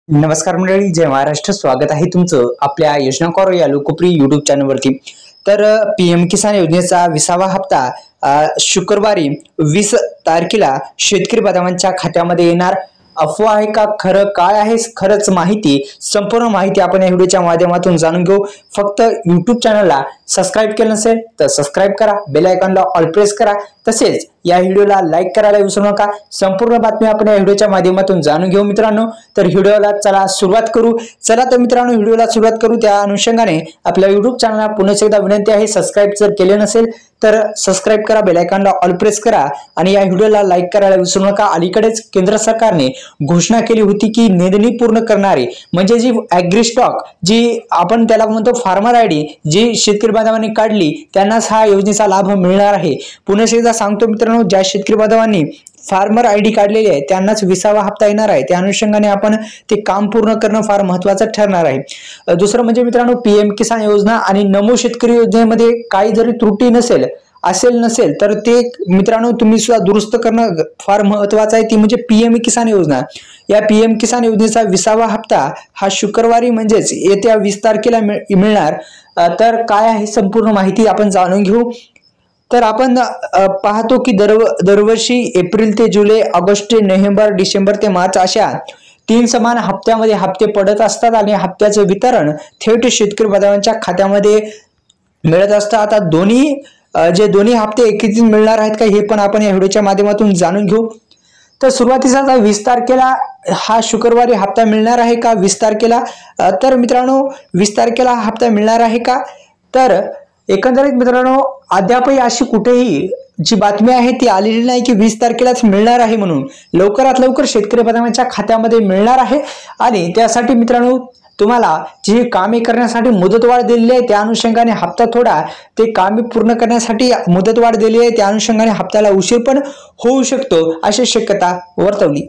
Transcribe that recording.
नमस्कार मंडळी, जय महाराष्ट्र. स्वागत आहे तुमचं आपल्या योजना करो या लोकप्रिय युट्यूब चॅनलवरती. तर पीएम किसान योजनेचा 20वा हप्ता शुक्रवारी 20 तारखेला शेतकरी बांधवांच्या खात्यामध्ये येणार. अफवा आहे का, खरं काय आहे, खरंच माहिती, संपूर्ण माहिती आपण या व्हिडिओच्या माध्यमातून जाणून घेऊ. फक्त युट्यूब चॅनलला सबस्क्राईब केलं नसेल तर सबस्क्राईब करा, बेल आयकॉनला ऑल प्रेस करा, तसेच या व्हिडिओला लाईक करायला विसरू नका. संपूर्ण बातमी आपण या व्हिडिओच्या माध्यमातून जाणून घेऊ मित्रांनो. तर व्हिडिओला चला सुरुवात करू. चला तर मित्रांनो व्हिडिओला सुरुवात करू. त्या अनुषंगाने आपल्या युट्यूब चॅनलला पुन्हा एकदा विनंती आहे, सबस्क्राईब जर केले नसेल तर सबस्क्राईब करा, बेल आयकॉनला ऑल प्रेस करा आणि या व्हिडिओला लाईक करायला विसरू नका. अलीकडेच केंद्र सरकारने घोषणा केली होती की नोंदणी पूर्ण करणारे म्हणजे जी ॲग्री स्टॉक, जी आपण त्याला म्हणतो फार्मर आयडी, जी शेतकरी बांधवांनी काढली त्यांनाच हा योजनेचा लाभ मिळणार आहे. पुन्हा एकदा सांगतो मित्रांनो, ज्या शेतकरी बांधवांनी फार्मर आयडी काढलेली आहे त्यांनाच 20वा हप्ता येणार आहे. त्या अनुषंगाने आपण ते काम पूर्ण करणं फार महत्त्वाचं ठरणार आहे. दुसरं म्हणजे मित्रांनो, पीएम किसान योजना आणि नमो शेतकरी योजनेमध्ये काही जरी त्रुटी नसेल तर ते मित्रांनो तुम्ही सुद्धा दुरुस्त करणं फार महत्त्वाचं आहे. ती म्हणजे पीएम किसान योजना. या पीएम किसान योजनेचा 20वा हप्ता हा शुक्रवारी म्हणजेच येत्या 20 तारखेला मिळणार. तर काय आहे संपूर्ण माहिती आपण जाणून घेऊ. तर आपण पाहतो की दरवर्षी एप्रिल ते जुलै, ऑगस्ट ते नोव्हेंबर, डिसेंबर ते मार्च अशा 3 समान हप्त्यामध्ये हप्ते पडत असतात आणि हप्त्याचं वितरण थेट शेतकरी बांधवांच्या खात्यामध्ये मिळत असतं. आता दोन्ही हप्ते एकत्रित मिळणार आहेत का हे पण आपण या व्हिडिओच्या माध्यमातून जाणून घेऊ. तर सुरुवातीचा 20 तारखेला हा शुक्रवारी हप्ता मिळणार आहे का 20 तारखेला? तर मित्रांनो 20 तारखेला हा हप्ता मिळणार आहे का? तर एकंदरीत मित्रांनो अद्यापही अशी कुठेही जी बातमी आहे ती आलेली नाही की 20 तारखेलाच मिळणार आहे म्हणून. लवकरात लवकर शेतकरी बांधवांच्या खात्यामध्ये मिळणार आहे आणि त्यासाठी मित्रांनो तुम्हाला जी कामे करण्यासाठी मुदतवाढ दिलेली आहे त्या अनुषंगाने हप्ता थोडा ते कामे पूर्ण करण्यासाठी मुदतवाढ दिली आहे, त्या अनुषंगाने हप्त्याला उशीर पण होऊ शकतो अशी शक्यता वर्तवली.